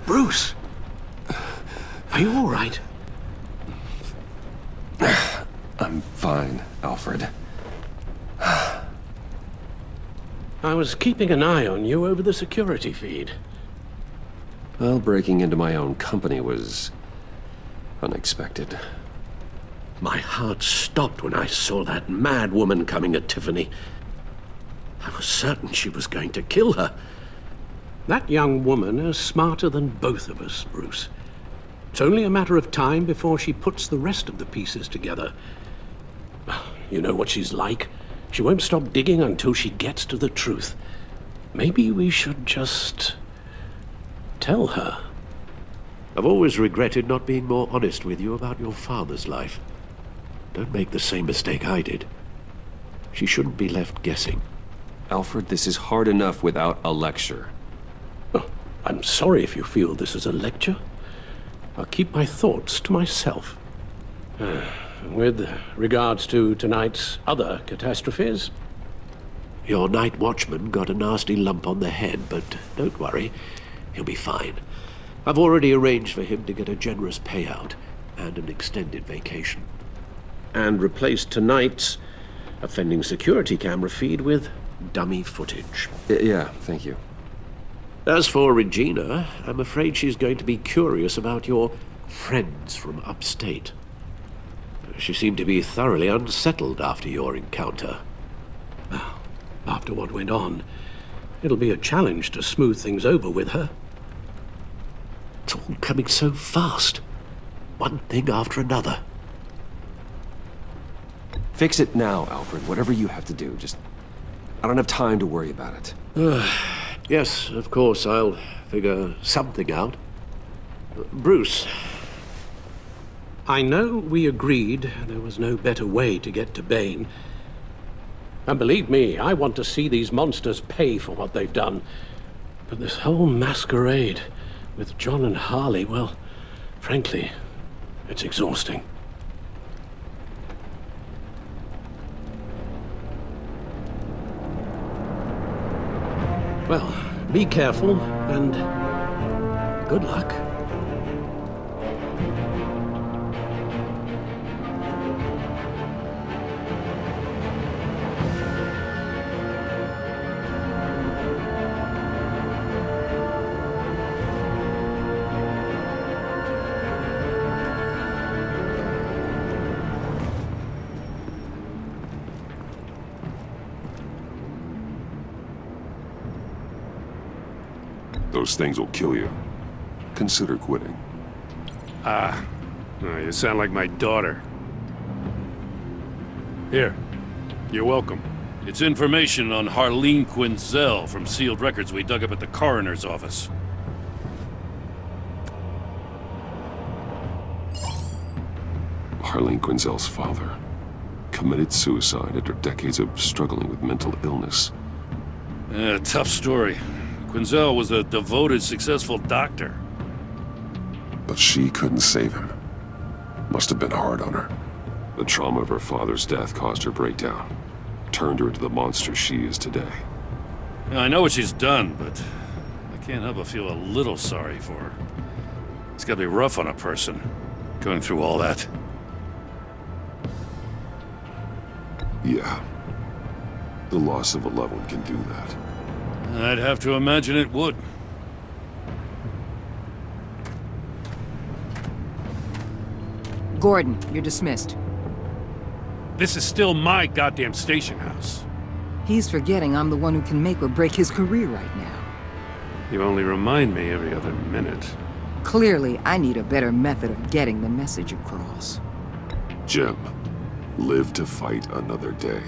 Bruce! Are you all right? I'm fine, Alfred. I was keeping an eye on you over the security feed. Well, breaking into my own company was unexpected. My heart stopped when I saw that mad woman coming at Tiffany. I was certain she was going to kill her. That young woman is smarter than both of us, Bruce. It's only a matter of time before she puts the rest of the pieces together. You know what she's like. She won't stop digging until she gets to the truth. Maybe we should just tell her. I've always regretted not being more honest with you about your father's life. Don't make the same mistake I did. She shouldn't be left guessing. Alfred, this is hard enough without a lecture. Oh, I'm sorry if you feel this is a lecture. I'll keep my thoughts to myself. With regards to tonight's other catastrophes, your night watchman got a nasty lump on the head, but don't worry, he'll be fine. I've already arranged for him to get a generous payout and an extended vacation. And replaced tonight's offending security camera feed with dummy footage. Yeah, thank you. As for Regina, I'm afraid she's going to be curious about your friends from upstate. She seemed to be thoroughly unsettled after your encounter. Well, after what went on, it'll be a challenge to smooth things over with her. It's all coming so fast. One thing after another. Fix it now, Alfred. Whatever you have to do. I don't have time to worry about it. Yes, of course, I'll figure something out. Bruce, I know we agreed there was no better way to get to Bane. And believe me, I want to see these monsters pay for what they've done. But this whole masquerade with John and Harley, well, frankly, it's exhausting. Well, be careful, and good luck. Those things will kill you. Consider quitting. You sound like my daughter. Here, you're welcome. It's information on Harleen Quinzel from sealed records we dug up at the coroner's office. Harleen Quinzel's father committed suicide after decades of struggling with mental illness. Tough story. Quinzel was a devoted, successful doctor. But she couldn't save him. Must have been hard on her. The trauma of her father's death caused her breakdown. Turned her into the monster she is today. Now, I know what she's done, but I can't help but feel a little sorry for her. It's gotta be rough on a person, going through all that. Yeah. The loss of a loved one can do that. I'd have to imagine it would. Gordon, you're dismissed. This is still my goddamn station house. He's forgetting I'm the one who can make or break his career right now. You only remind me every other minute. Clearly, I need a better method of getting the message across. Jim, live to fight another day.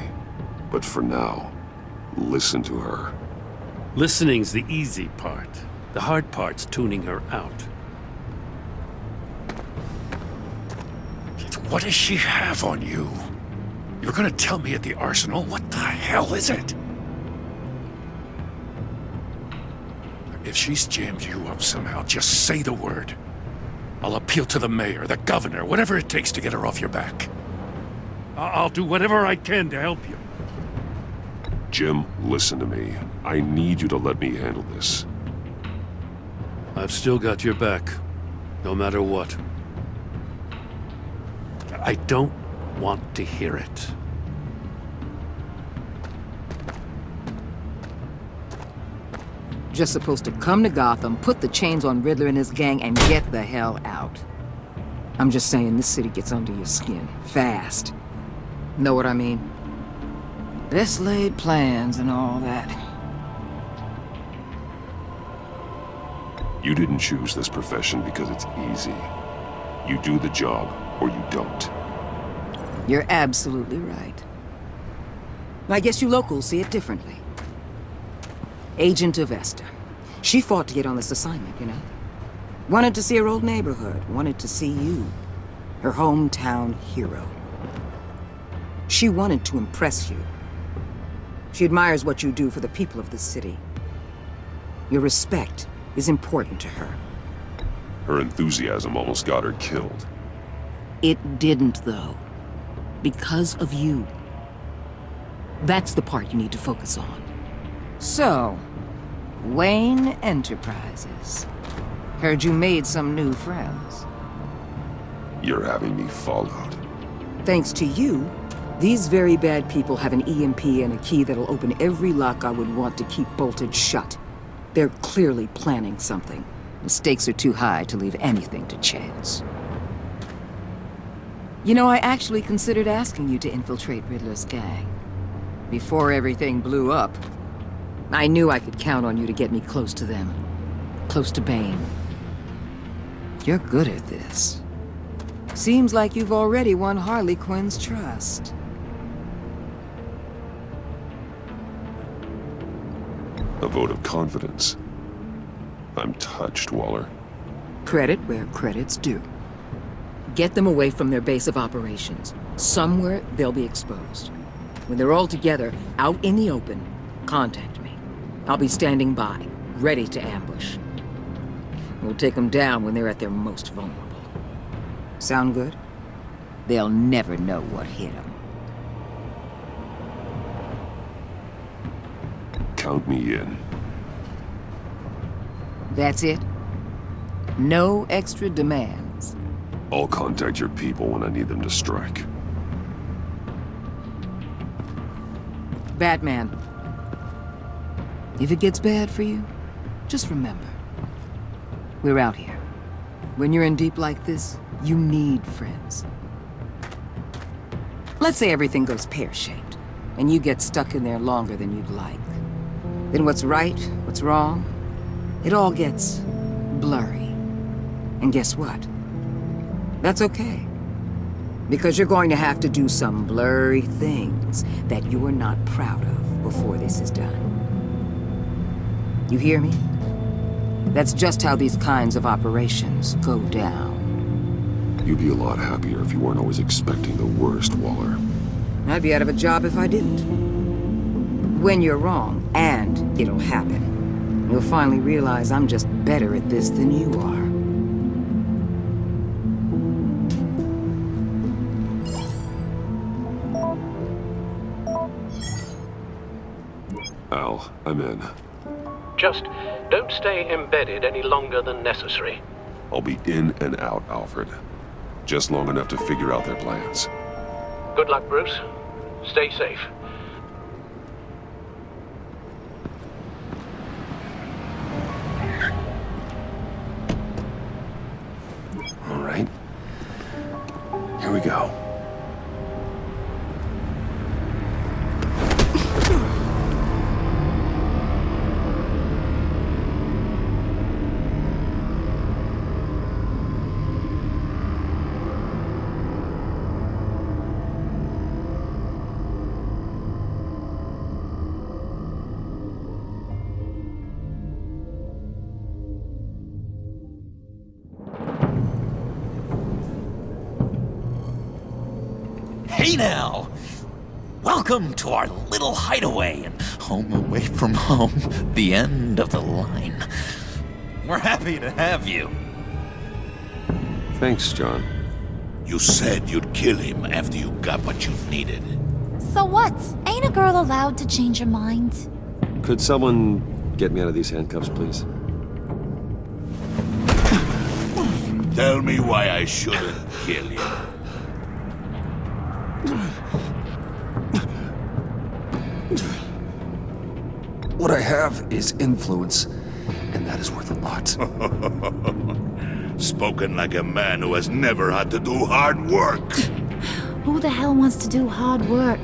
But for now, listen to her. Listening's the easy part. The hard part's tuning her out. What does she have on you? You're gonna tell me at the arsenal? What the hell is it? If she's jammed you up somehow, just say the word. I'll appeal to the mayor, the governor, whatever it takes to get her off your back. I'll do whatever I can to help you. Jim, listen to me. I need you to let me handle this. I've still got your back, no matter what. I don't want to hear it. Just supposed to come to Gotham, put the chains on Riddler and his gang, and get the hell out. I'm just saying, this city gets under your skin. Fast. Know what I mean? Best laid plans and all that. You didn't choose this profession because it's easy. You do the job, or you don't. You're absolutely right. I guess you locals see it differently. Agent of Esther. She fought to get on this assignment, you know? Wanted to see her old neighborhood. Wanted to see you. Her hometown hero. She wanted to impress you. She admires what you do for the people of the city. Your respect is important to her. Her enthusiasm almost got her killed. It didn't, though. Because of you. That's the part you need to focus on. So, Wayne Enterprises. Heard you made some new friends. You're having me followed. Thanks to you, these very bad people have an EMP and a key that'll open every lock I would want to keep bolted shut. They're clearly planning something. The stakes are too high to leave anything to chance. You know, I actually considered asking you to infiltrate Riddler's gang. Before everything blew up, I knew I could count on you to get me close to them. Close to Bane. You're good at this. Seems like you've already won Harley Quinn's trust. A vote of confidence. I'm touched, Waller. Credit where credit's due. Get them away from their base of operations. Somewhere they'll be exposed. When they're all together, out in the open, contact me. I'll be standing by, ready to ambush. We'll take them down when they're at their most vulnerable. Sound good? They'll never know what hit them. Count me in. That's it? No extra demands. I'll contact your people when I need them to strike. Batman. If it gets bad for you, just remember. We're out here. When you're in deep like this, you need friends. Let's say everything goes pear-shaped, and you get stuck in there longer than you'd like. Then what's right, what's wrong, it all gets blurry. And guess what? That's okay. Because you're going to have to do some blurry things that you're not proud of before this is done. You hear me? That's just how these kinds of operations go down. You'd be a lot happier if you weren't always expecting the worst, Waller. I'd be out of a job if I didn't. When you're wrong, and it'll happen, you'll finally realize I'm just better at this than you are. Al, I'm in. Just don't stay embedded any longer than necessary. I'll be in and out, Alfred. Just long enough to figure out their plans. Good luck, Bruce. Stay safe. All right. Here we go. Hey now! Welcome to our little hideaway and home away from home, the end of the line. We're happy to have you. Thanks, John. You said you'd kill him after you got what you needed. So what? Ain't a girl allowed to change her mind? Could someone get me out of these handcuffs, please? Tell me why I shouldn't kill you. What I have is influence, and that is worth a lot. Spoken like a man who has never had to do hard work. Who the hell wants to do hard work?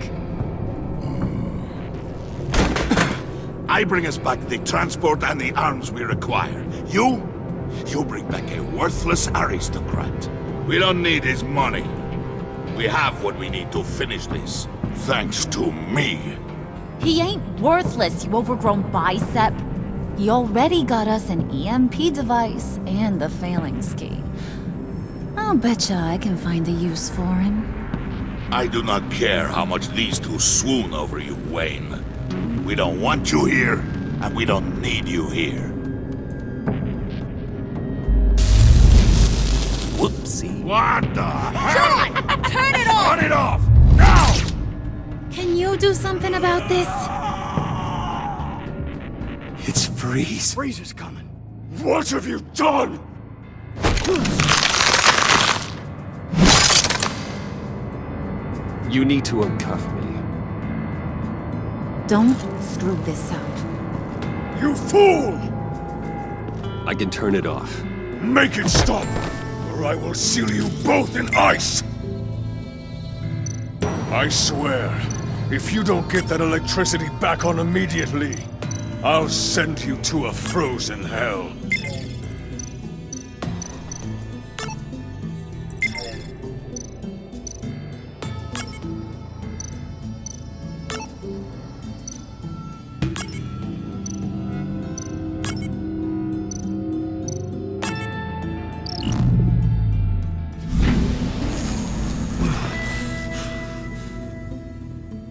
I bring us back the transport and the arms we require. You bring back a worthless aristocrat. We don't need his money. We have what we need to finish this. Thanks to me. He ain't worthless, you overgrown bicep. He already got us an EMP device and the phalanx key. I'll betcha I can find a use for him. I do not care how much these two swoon over you, Wayne. We don't want you here, and we don't need you here. Whoopsie. What the hell? John! Turn it off! Turn it off! Now! Can you do something about this? It's Freeze. Freeze is coming. What have you done? You need to uncuff me. Don't screw this up. You fool! I can turn it off. Make it stop, or I will seal you both in ice! I swear, if you don't get that electricity back on immediately, I'll send you to a frozen hell.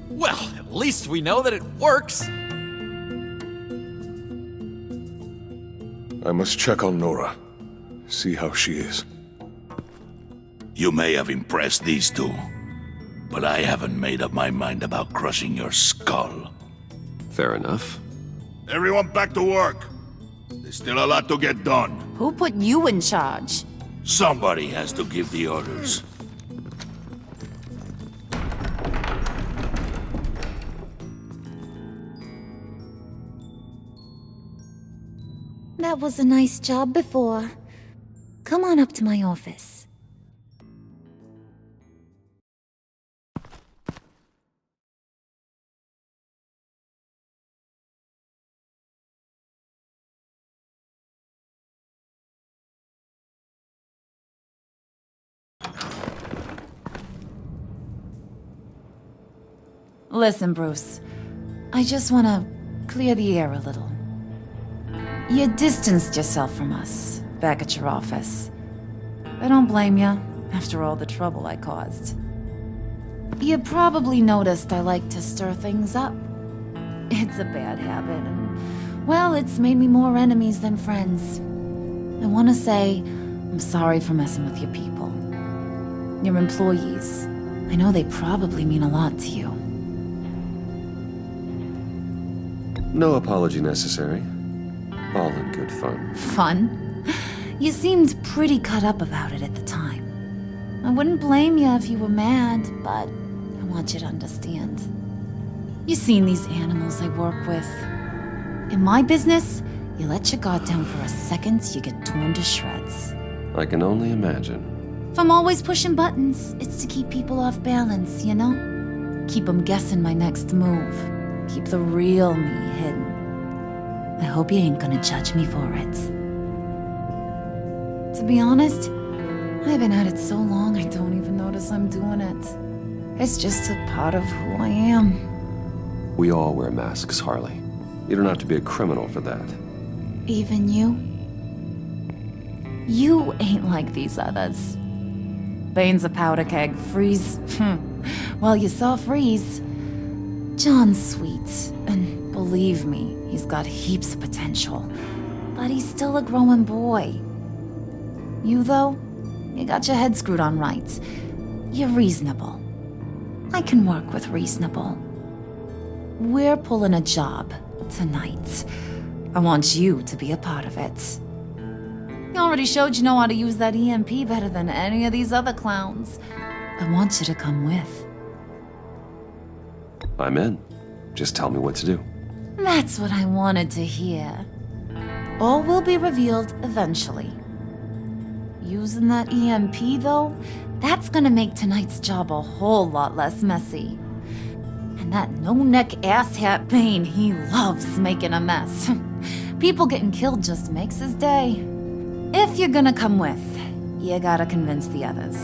Well, at least we know that it works. I must check on Nora. See how she is. You may have impressed these two, but I haven't made up my mind about crushing your skull. Fair enough. Everyone back to work. There's still a lot to get done. Who put you in charge? Somebody has to give the orders. That was a nice job before. Come on up to my office. Listen, Bruce. I just want to clear the air a little. You distanced yourself from us, back at your office. I don't blame you, after all the trouble I caused. You probably noticed I like to stir things up. It's a bad habit, and, well, it's made me more enemies than friends. I want to say, I'm sorry for messing with your people. Your employees. I know they probably mean a lot to you. No apology necessary. All in good fun. Fun? You seemed pretty cut up about it at the time. I wouldn't blame you if you were mad, but I want you to understand. You seen these animals I work with. In my business, you let your guard down for a second, you get torn to shreds. I can only imagine. If I'm always pushing buttons, it's to keep people off balance, you know? Keep them guessing my next move. Keep the real me hidden. I hope you ain't gonna judge me for it. To be honest, I've been at it so long I don't even notice I'm doing it. It's just a part of who I am. We all wear masks, Harley. You don't have to be a criminal for that. Even you? You ain't like these others. Bane's a powder keg. Freeze. Well, you saw Freeze. John's sweet, and believe me, he's got heaps of potential. But he's still a growing boy. You, though, you got your head screwed on right. You're reasonable. I can work with reasonable. We're pulling a job tonight. I want you to be a part of it. You already showed you know how to use that EMP better than any of these other clowns. I want you to come with. I'm in. Just tell me what to do. That's what I wanted to hear. All will be revealed eventually. Using that EMP, though, that's gonna make tonight's job a whole lot less messy. And that no-neck asshat Bane, he loves making a mess. People getting killed just makes his day. If you're gonna come with, you gotta convince the others.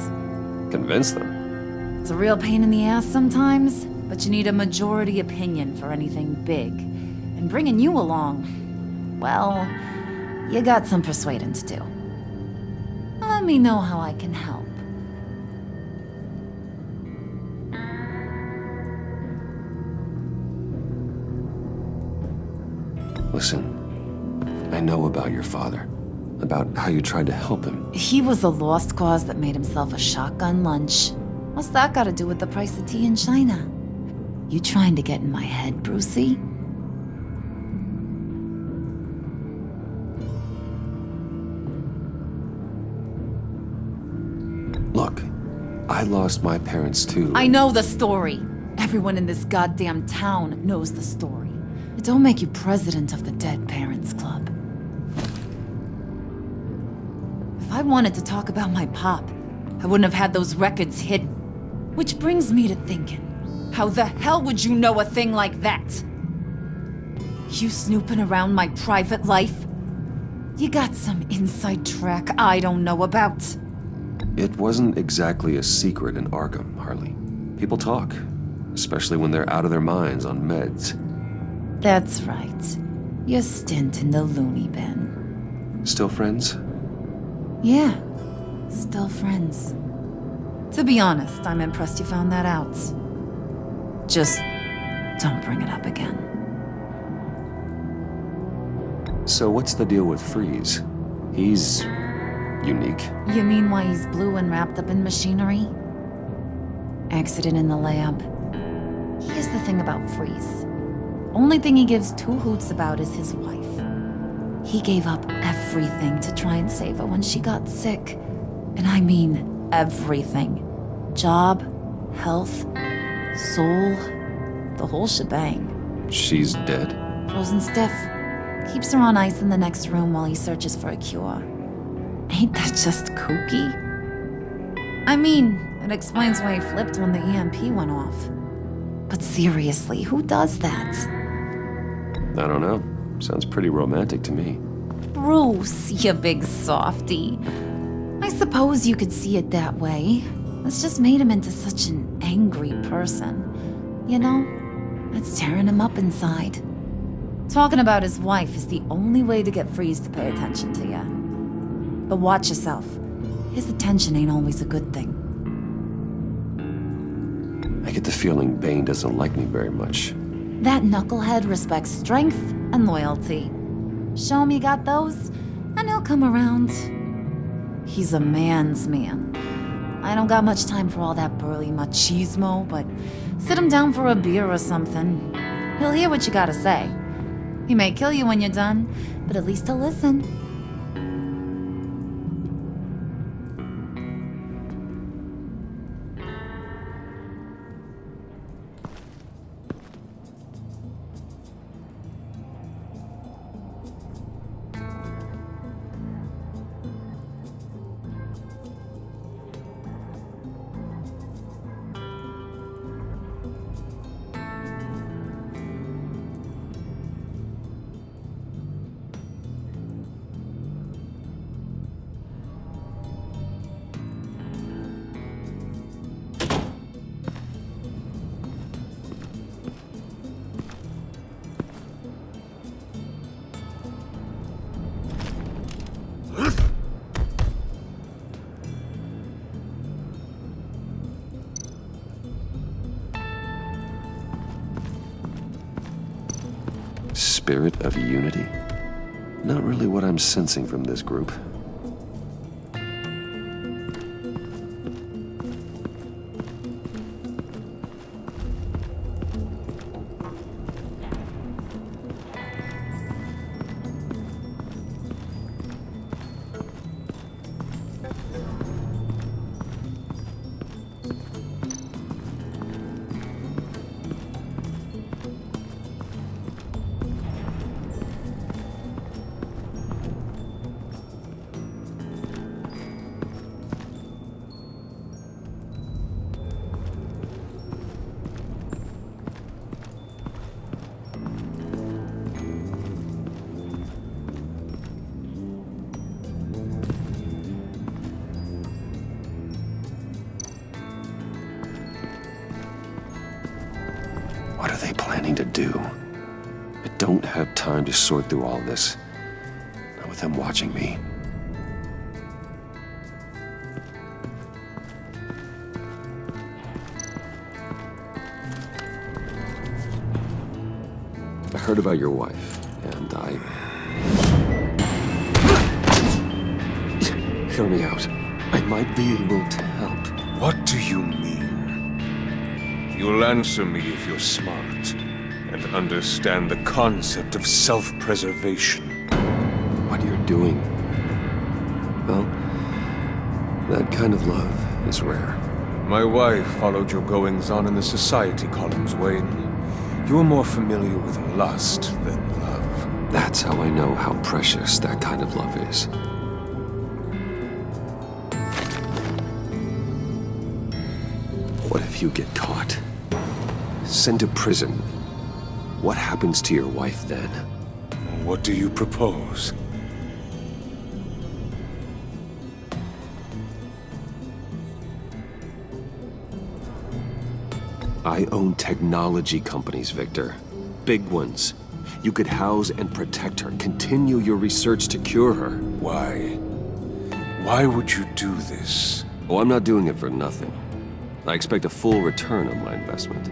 Convince them? It's a real pain in the ass sometimes, but you need a majority opinion for anything big. And bringing you along, well, you got some persuading to do. Let me know how I can help. Listen, I know about your father. About how you tried to help him. He was a lost cause that made himself a shotgun lunch. What's that got to do with the price of tea in China? You trying to get in my head, Brucey? Look, I lost my parents too. I know the story. Everyone in this goddamn town knows the story. It don't make you president of the Dead Parents Club. If I wanted to talk about my pop, I wouldn't have had those records hidden. Which brings me to thinking, how the hell would you know a thing like that? You snooping around my private life? You got some inside track I don't know about. It wasn't exactly a secret in Arkham, Harley. People talk, especially when they're out of their minds on meds. That's right. Your stint in the loony bin. Still friends? Yeah, still friends. To be honest, I'm impressed you found that out. Just don't bring it up again. So what's the deal with Freeze? He's unique. You mean why he's blue and wrapped up in machinery? Accident in the lab. Here's the thing about Freeze. Only thing he gives two hoots about is his wife. He gave up everything to try and save her when she got sick. And I mean everything. Job, health, soul, the whole shebang. She's dead? Frozen stiff. Keeps her on ice in the next room while he searches for a cure. Ain't that just kooky? I mean, it explains why he flipped when the EMP went off. But seriously, who does that? I don't know. Sounds pretty romantic to me. Bruce, you big softy. I suppose you could see it that way. That's just made him into such an angry person. You know, it's tearing him up inside. Talking about his wife is the only way to get Freeze to pay attention to you. But watch yourself. His attention ain't always a good thing. I get the feeling Bane doesn't like me very much. That knucklehead respects strength and loyalty. Show him you got those, and he'll come around. He's a man's man. I don't got much time for all that burly machismo, but sit him down for a beer or something. He'll hear what you gotta say. He may kill you when you're done, but at least he'll listen. Spirit of unity? Not really what I'm sensing from this group. What are they planning to do? I don't have time to sort through all this. Not with them watching me. I heard about your wife, and Hear me out. I might be able to help. What do you mean? You'll answer me if you're smart and understand the concept of self-preservation. What you're doing. Well, that kind of love is rare. My wife followed your goings-on in the society columns, Wayne. You're more familiar with lust than love. That's how I know how precious that kind of love is. What if you get caught? Sent to prison? What happens to your wife then? What do you propose? I own technology companies, Victor. Big ones. You could house and protect her, continue your research to cure her. Why? Why would you do this? Oh, I'm not doing it for nothing. I expect a full return on my investment.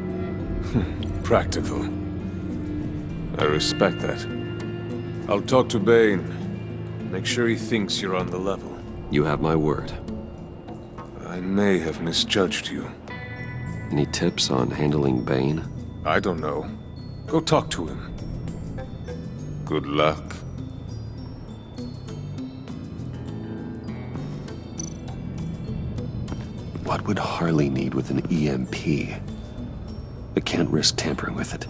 Practical. I respect that. I'll talk to Bane. Make sure he thinks you're on the level. You have my word. I may have misjudged you. Any tips on handling Bane? I don't know. Go talk to him. Good luck. What would Harley need with an EMP? I can't risk tampering with it.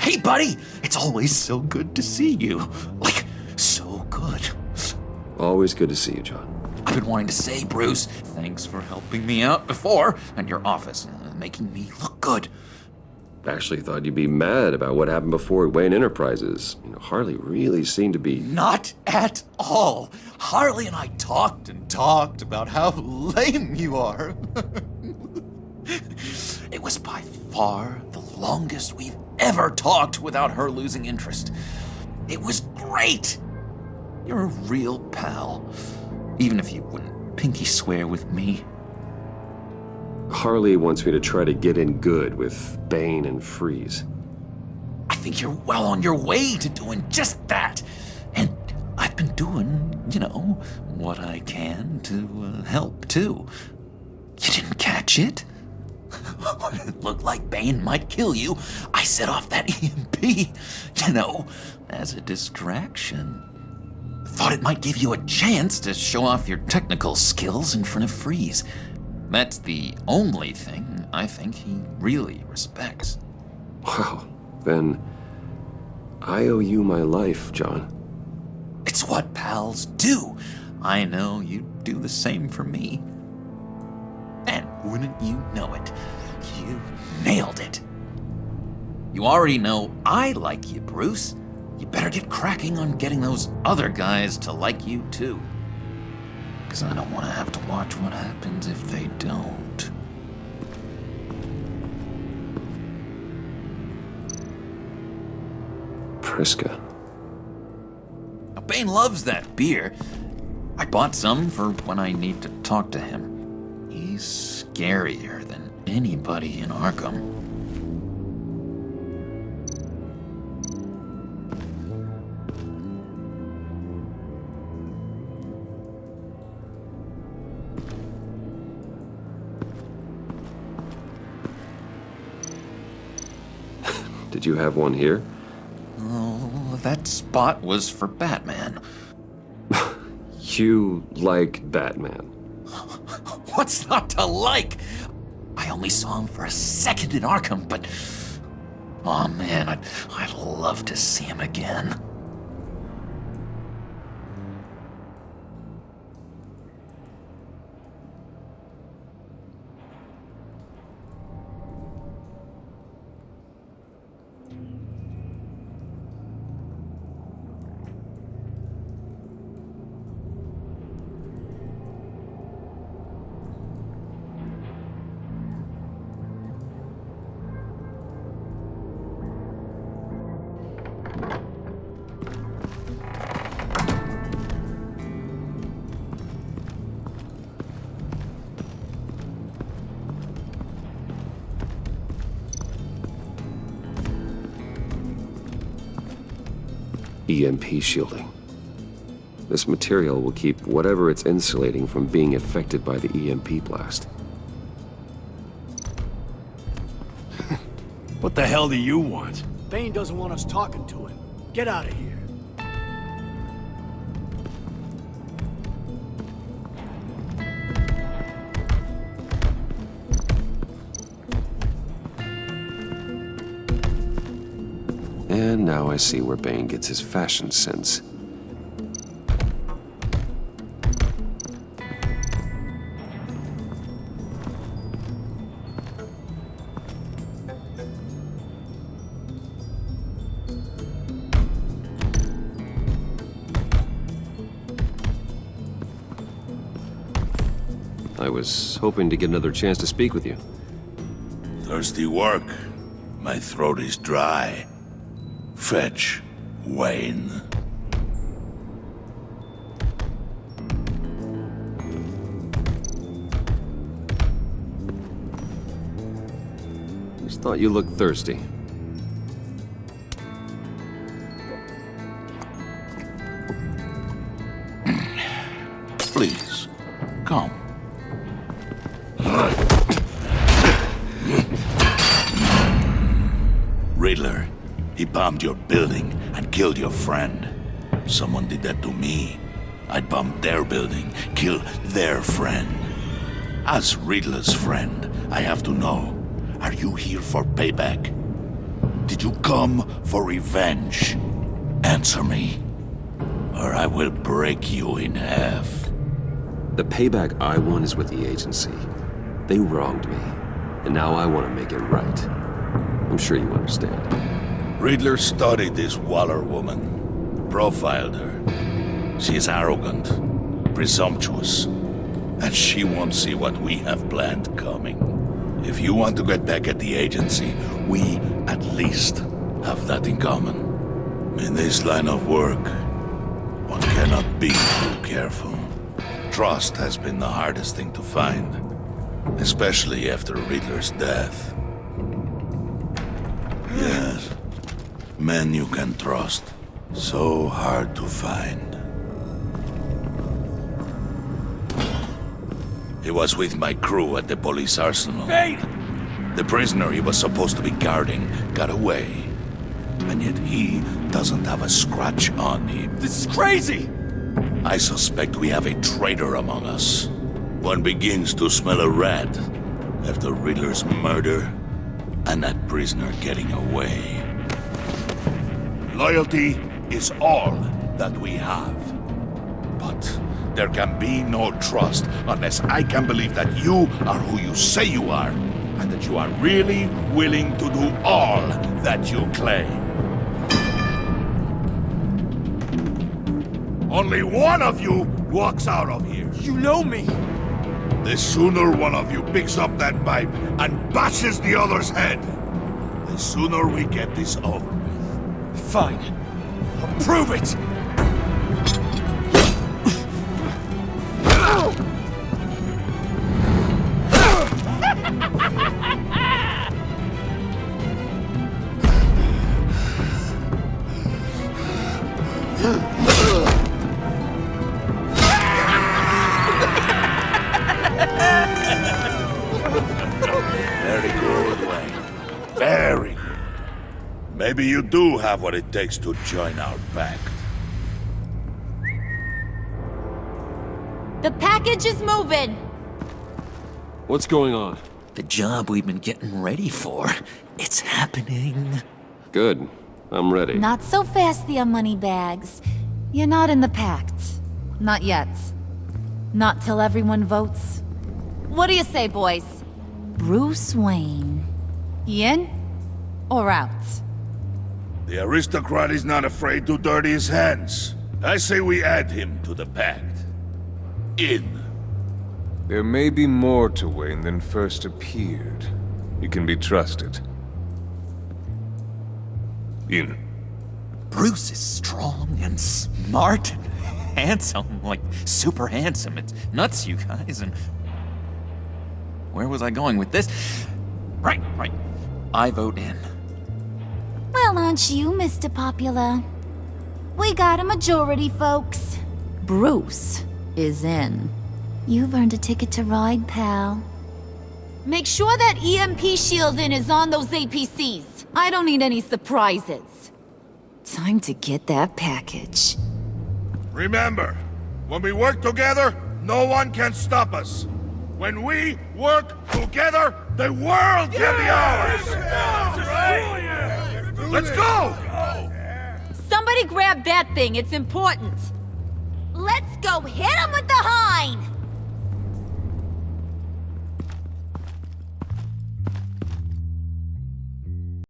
Hey, buddy! It's always so good to see you. Like, so good. Always good to see you, John. I've been wanting to say, Bruce, thanks for helping me out before, and your office, making me look good. Actually thought you'd be mad about what happened before at Wayne Enterprises. You know, Harley really seemed to be... Not at all. Harley and I talked and talked about how lame you are. It was by far the longest we've ever talked without her losing interest. It was great. You're a real pal, even if you wouldn't pinky swear with me. Harley wants me to try to get in good with Bane and Freeze. I think you're well on your way to doing just that. And I've been doing, you know, what I can to help, too. You didn't catch it? When it looked like Bane might kill you, I set off that EMP, you know, as a distraction. Thought it might give you a chance to show off your technical skills in front of Freeze. That's the only thing I think he really respects. Wow, then I owe you my life, John. It's what pals do. I know you'd do the same for me. And wouldn't you know it, you nailed it. You already know I like you, Bruce. You better get cracking on getting those other guys to like you, too. Because I don't want to have to watch what happens if they don't. Priska. Now, Bane loves that beer. I bought some for when I need to talk to him. He's scarier than anybody in Arkham. Did you have one here? Oh, that spot was for Batman. You like Batman? What's not to like? I only saw him for a second in Arkham, but... oh man, I'd love to see him again. EMP shielding. This material will keep whatever it's insulating from being affected by the EMP blast. What the hell do you want? Bane doesn't want us talking to him. Get out of here. And now I see where Bane gets his fashion sense. I was hoping to get another chance to speak with you. Thirsty work. My throat is dry. Fetch Wayne. Just thought you looked thirsty. Please, come. Riddler, he bombed your building and killed your friend. Someone did that to me. I'd bomb their building, kill their friend. As Riddler's friend, I have to know, are you here for payback? Did you come for revenge? Answer me, or I will break you in half. The payback I want is with the agency. They wronged me, and now I want to make it right. I'm sure you understand. Riddler studied this Waller woman, profiled her. She is arrogant, presumptuous, and she won't see what we have planned coming. If you want to get back at the agency, we at least have that in common. In this line of work, one cannot be too careful. Trust has been the hardest thing to find, especially after Riddler's death. Yes, men you can trust. So hard to find. He was with my crew at the police arsenal. Bane! The prisoner he was supposed to be guarding got away. And yet he doesn't have a scratch on him. This is crazy! I suspect we have a traitor among us. One begins to smell a rat after Riddler's murder and that prisoner getting away. Loyalty is all that we have. But there can be no trust unless I can believe that you are who you say you are, and that you are really willing to do all that you claim. Only one of you walks out of here. You know me! The sooner one of you picks up that pipe and bashes the other's head, the sooner we get this over with. Fine. I'll prove it! Very good, Wayne. Very good. Maybe you do have what it takes to join our pact. The package is moving! What's going on? The job we've been getting ready for. It's happening. Good. I'm ready. Not so fast, the moneybags. You're not in the pact. Not yet. Not till everyone votes. What do you say, boys? Bruce Wayne. In or out? The aristocrat is not afraid to dirty his hands. I say we add him to the pact. In. There may be more to Wayne than first appeared. You can be trusted. In. Bruce is strong and smart and handsome, like super handsome. It's nuts, you guys, and... Where was I going with this? Right. I vote in. Well, aren't you, Mr. Popular? We got a majority, folks. Bruce is in. You've earned a ticket to ride, pal. Make sure that EMP shielding is on those APCs. I don't need any surprises. Time to get that package. Remember, when we work together, no one can stop us. When we work together, the world can be ours! Let's go! Somebody grab that thing, it's important. Let's go hit him with the hind!